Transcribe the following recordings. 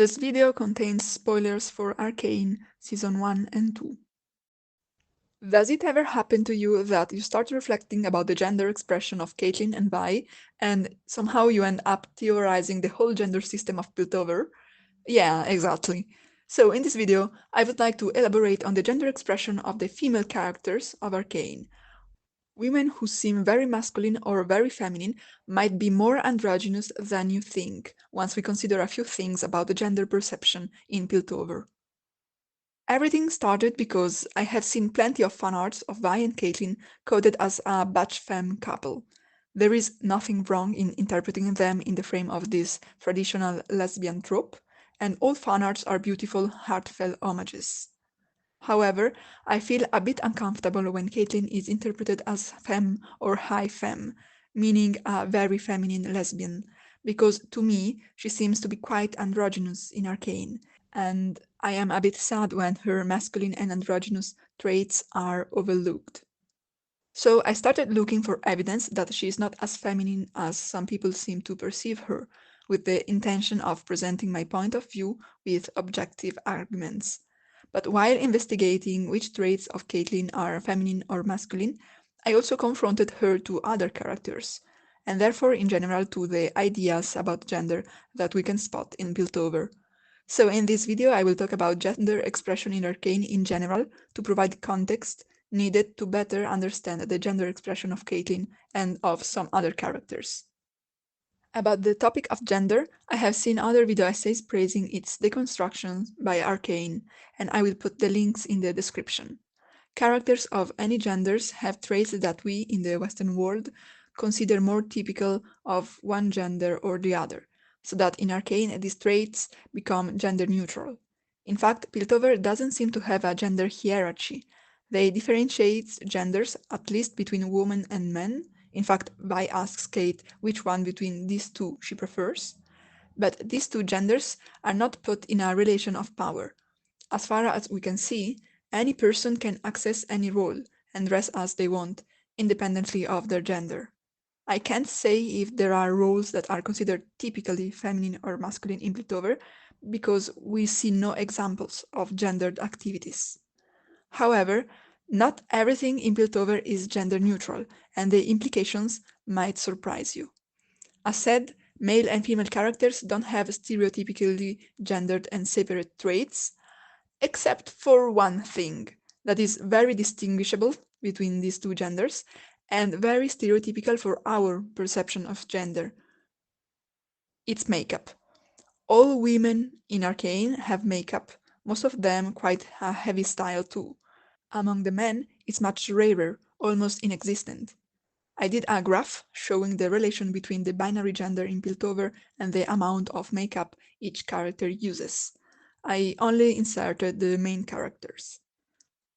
This video contains spoilers for Arcane Season 1 and 2. Does it ever happen to you that you start reflecting about the gender expression of Caitlyn and Vi, and somehow you end up theorizing the whole gender system of Piltover? Yeah, exactly. So in this video, I would like to elaborate on the gender expression of the female characters of Arcane. Women who seem very masculine or very feminine might be more androgynous than you think, once we consider a few things about the gender perception in Piltover. Everything started because I have seen plenty of fan arts of Vi and Caitlyn coded as a butch femme couple. There is nothing wrong in interpreting them in the frame of this traditional lesbian trope, and all fan arts are beautiful, heartfelt homages. However, I feel a bit uncomfortable when Caitlyn is interpreted as femme or high femme, meaning a very feminine lesbian, because to me she seems to be quite androgynous in Arcane, and I am a bit sad when her masculine and androgynous traits are overlooked. So I started looking for evidence that she is not as feminine as some people seem to perceive her, with the intention of presenting my point of view with objective arguments. But while investigating which traits of Caitlyn are feminine or masculine, I also confronted her to other characters, and therefore in general to the ideas about gender that we can spot in Piltover. So in this video I will talk about gender expression in Arcane in general to provide context needed to better understand the gender expression of Caitlyn and of some other characters. About the topic of gender, I have seen other video essays praising its deconstruction by Arcane, and I will put the links in the description. Characters of any genders have traits that we, in the Western world, consider more typical of one gender or the other, so that in Arcane these traits become gender neutral. In fact, Piltover doesn't seem to have a gender hierarchy. They differentiate genders, at least between women and men. In fact, Vi asks Kate which one between these two she prefers. But these two genders are not put in a relation of power. As far as we can see, any person can access any role and dress as they want, independently of their gender. I can't say if there are roles that are considered typically feminine or masculine in Piltover, because we see no examples of gendered activities. However, not everything in Piltover is gender neutral, and the implications might surprise you. As said, male and female characters don't have stereotypically gendered and separate traits, except for one thing that is very distinguishable between these two genders and very stereotypical for our perception of gender. It's makeup. All women in Arcane have makeup, most of them quite a heavy style too. Among the men, it's much rarer, almost inexistent. I did a graph showing the relation between the binary gender in Piltover and the amount of makeup each character uses. I only inserted the main characters.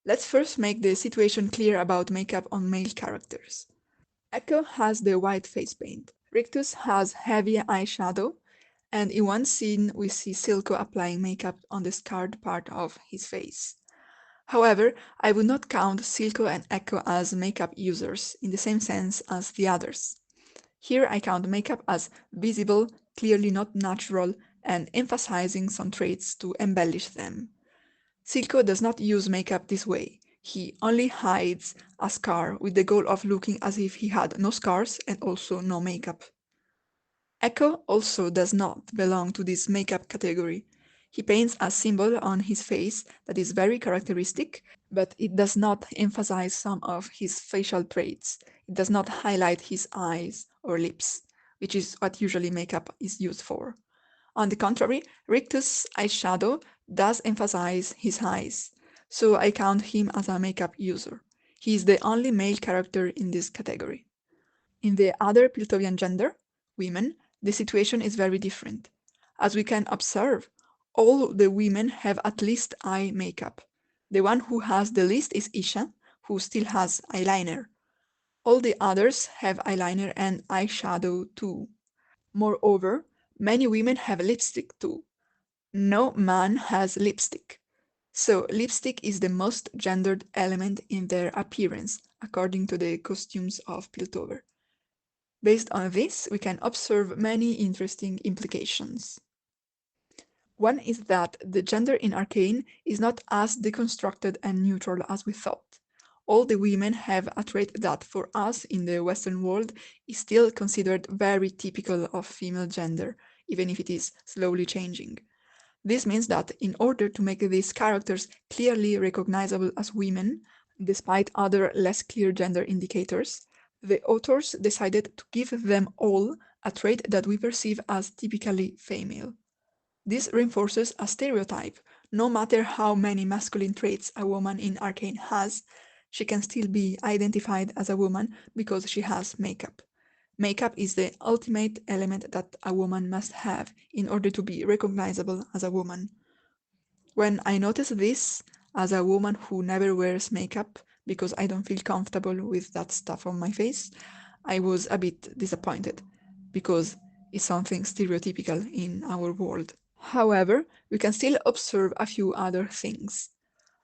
Let's first make the situation clear about makeup on male characters. Echo has the white face paint, Rictus has heavy eyeshadow, and in one scene we see Silco applying makeup on the scarred part of his face. However, I would not count Silco and Echo as makeup users in the same sense as the others. Here I count makeup as visible, clearly not natural, and emphasizing some traits to embellish them. Silco does not use makeup this way. He only hides a scar with the goal of looking as if he had no scars and also no makeup. Echo also does not belong to this makeup category. He paints a symbol on his face that is very characteristic, but it does not emphasize some of his facial traits. It does not highlight his eyes or lips, which is what usually makeup is used for. On the contrary, Rictus' eyeshadow does emphasize his eyes, so I count him as a makeup user. He is the only male character in this category. In the other Piltovian gender, women, the situation is very different. As we can observe, all the women have at least eye makeup. The one who has the least is Isha, who still has eyeliner. All the others have eyeliner and eyeshadow too. Moreover, many women have lipstick too. No man has lipstick. So lipstick is the most gendered element in their appearance, according to the costumes of Piltover. Based on this, we can observe many interesting implications. One is that the gender in Arcane is not as deconstructed and neutral as we thought. All the women have a trait that for us in the Western world is still considered very typical of female gender, even if it is slowly changing. This means that in order to make these characters clearly recognizable as women, despite other less clear gender indicators, the authors decided to give them all a trait that we perceive as typically female. This reinforces a stereotype. No matter how many masculine traits a woman in Arcane has, she can still be identified as a woman because she has makeup. Makeup is the ultimate element that a woman must have in order to be recognizable as a woman. When I notice this, as a woman who never wears makeup because I don't feel comfortable with that stuff on my face, I was a bit disappointed because it's something stereotypical in our world. However, we can still observe a few other things.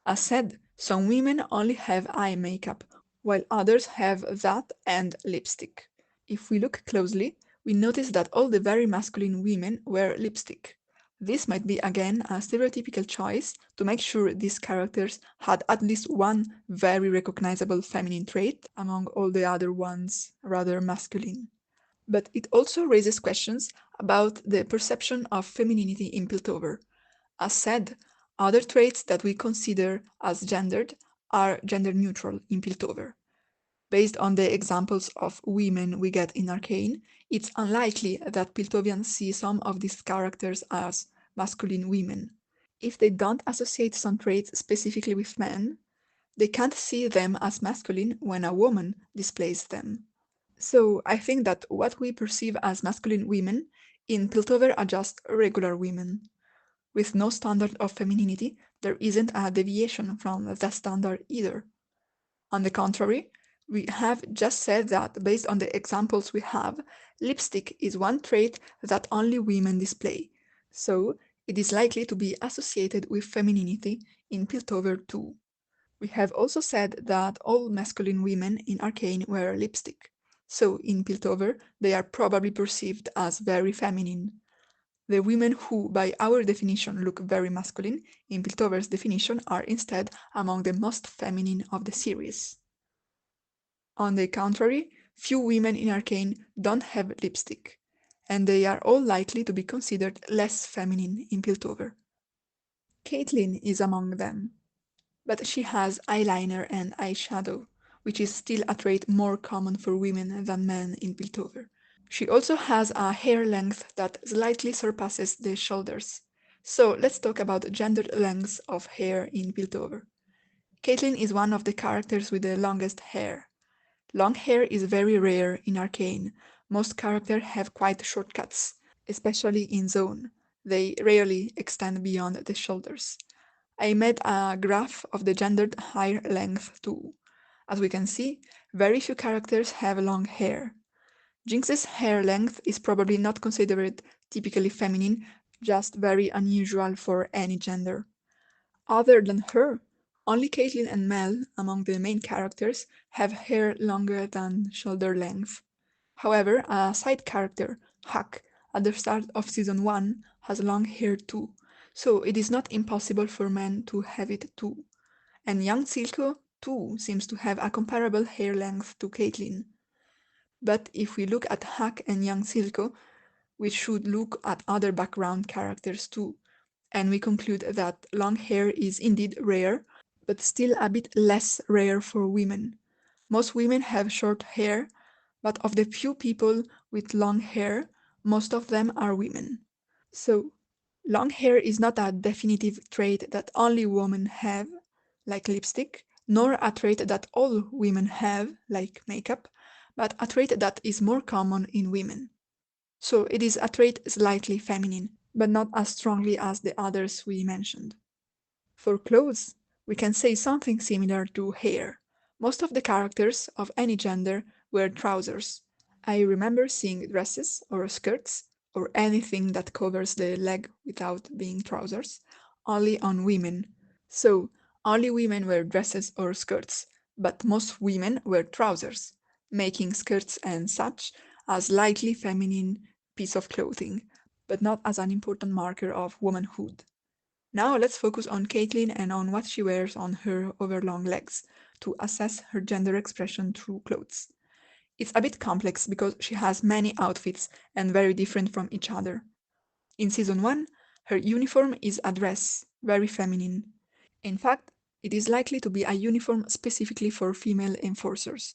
As said, some women only have eye makeup, while others have that and lipstick. If we look closely, we notice that all the very masculine women wear lipstick. This might be again a stereotypical choice to make sure these characters had at least one very recognizable feminine trait among all the other ones rather masculine. But it also raises questions about the perception of femininity in Piltover. As said, other traits that we consider as gendered are gender neutral in Piltover. Based on the examples of women we get in Arcane, it's unlikely that Piltovians see some of these characters as masculine women. If they don't associate some traits specifically with men, they can't see them as masculine when a woman displays them. So I think that what we perceive as masculine women in Piltover are just regular women. With no standard of femininity, there isn't a deviation from that standard either. On the contrary, we have just said that based on the examples we have, lipstick is one trait that only women display, so it is likely to be associated with femininity in Piltover too. We have also said that all masculine women in Arcane wear lipstick, so in Piltover they are probably perceived as very feminine. The women who, by our definition, look very masculine, in Piltover's definition, are instead among the most feminine of the series. On the contrary, few women in Arcane don't have lipstick, and they are all likely to be considered less feminine in Piltover. Caitlyn is among them, but she has eyeliner and eyeshadow, which is still a trait more common for women than men in Piltover. She also has a hair length that slightly surpasses the shoulders. So let's talk about gendered lengths of hair in Piltover. Caitlyn is one of the characters with the longest hair. Long hair is very rare in Arcane. Most characters have quite short cuts, especially in Zone. They rarely extend beyond the shoulders. I made a graph of the gendered hair length too. As we can see, very few characters have long hair. Jinx's hair length is probably not considered typically feminine, just very unusual for any gender. Other than her, only Caitlyn and Mel, among the main characters, have hair longer than shoulder length. However, a side character, Huck, at the start of Season 1, has long hair too, so it is not impossible for men to have it too. And young Silco, too, seems to have a comparable hair length to Caitlyn. But if we look at Huck and young Silco, we should look at other background characters too, and we conclude that long hair is indeed rare, but still a bit less rare for women. Most women have short hair, but of the few people with long hair, most of them are women. So, long hair is not a definitive trait that only women have, like lipstick, nor a trait that all women have, like makeup, but a trait that is more common in women. So it is a trait slightly feminine, but not as strongly as the others we mentioned. For clothes, we can say something similar to hair. Most of the characters of any gender wear trousers. I remember seeing dresses or skirts or anything that covers the leg without being trousers, only on women. So, only women wear dresses or skirts, but most women wear trousers, making skirts and such a slightly feminine piece of clothing. but not as an important marker of womanhood. Now let's focus on Caitlyn and on what she wears on her overlong legs to assess her gender expression through clothes. It's a bit complex because she has many outfits and very different from each other. In season 1, her uniform is a dress, very feminine. In fact, it is likely to be a uniform specifically for female enforcers.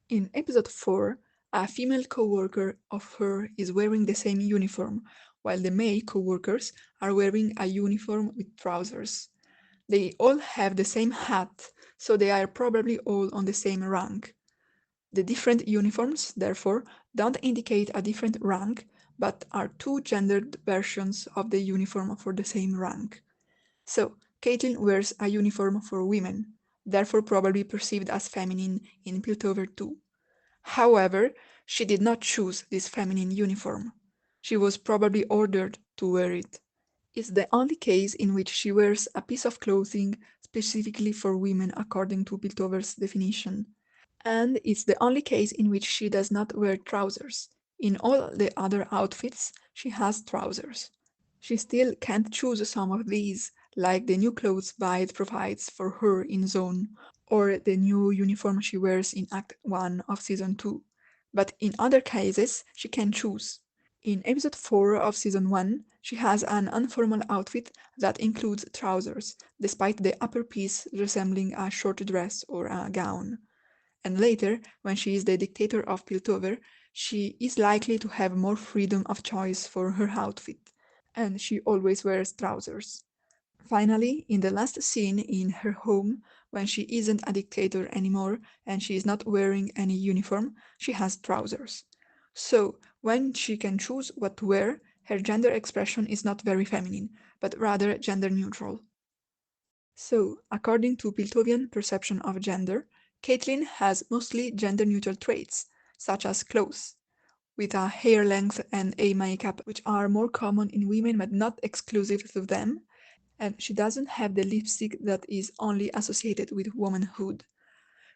In episode 4, a female co-worker of her is wearing the same uniform, while the male co-workers are wearing a uniform with trousers. They all have the same hat, so they are probably all on the same rank. The different uniforms, therefore, don't indicate a different rank, but are two gendered versions of the uniform for the same rank. So, Caitlyn wears a uniform for women, therefore probably perceived as feminine in Piltover 2. However, she did not choose this feminine uniform. She was probably ordered to wear it. It's the only case in which she wears a piece of clothing specifically for women according to Piltover's definition. And it's the only case in which she does not wear trousers. In all the other outfits, she has trousers. She still can't choose some of these, like the new clothes Vi provides for her in Zone, or the new uniform she wears in Act 1 of Season 2. But in other cases, she can choose. In episode 4 of Season 1, she has an informal outfit that includes trousers, despite the upper piece resembling a short dress or a gown. And later, when she is the dictator of Piltover, she is likely to have more freedom of choice for her outfit, and she always wears trousers. Finally, in the last scene in her home, when she isn't a dictator anymore and she is not wearing any uniform, she has trousers. So, when she can choose what to wear, her gender expression is not very feminine, but rather gender neutral. So, according to Piltovian perception of gender, Caitlyn has mostly gender-neutral traits, such as clothes, with a hair length and a makeup which are more common in women but not exclusive to them, and she doesn't have the lipstick that is only associated with womanhood.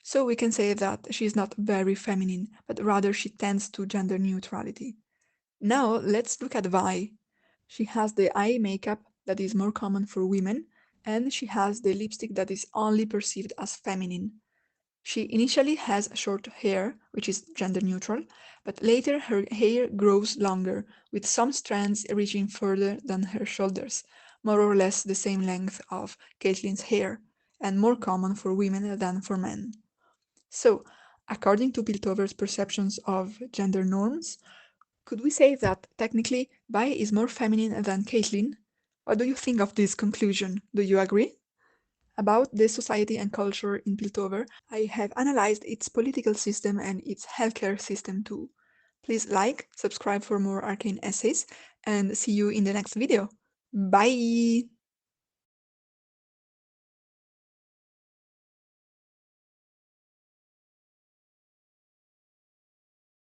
So we can say that she is not very feminine, but rather she tends to gender neutrality. Now let's look at Vi. She has the eye makeup that is more common for women, and she has the lipstick that is only perceived as feminine. She initially has short hair, which is gender neutral, but later her hair grows longer, with some strands reaching further than her shoulders, more or less the same length of Caitlyn's hair, and more common for women than for men. So, according to Piltover's perceptions of gender norms, could we say that technically Vi is more feminine than Caitlyn? What do you think of this conclusion? Do you agree? About the society and culture in Piltover, I have analyzed its political system and its healthcare system too. Please like, subscribe for more arcane essays, and see you in the next video. Bye!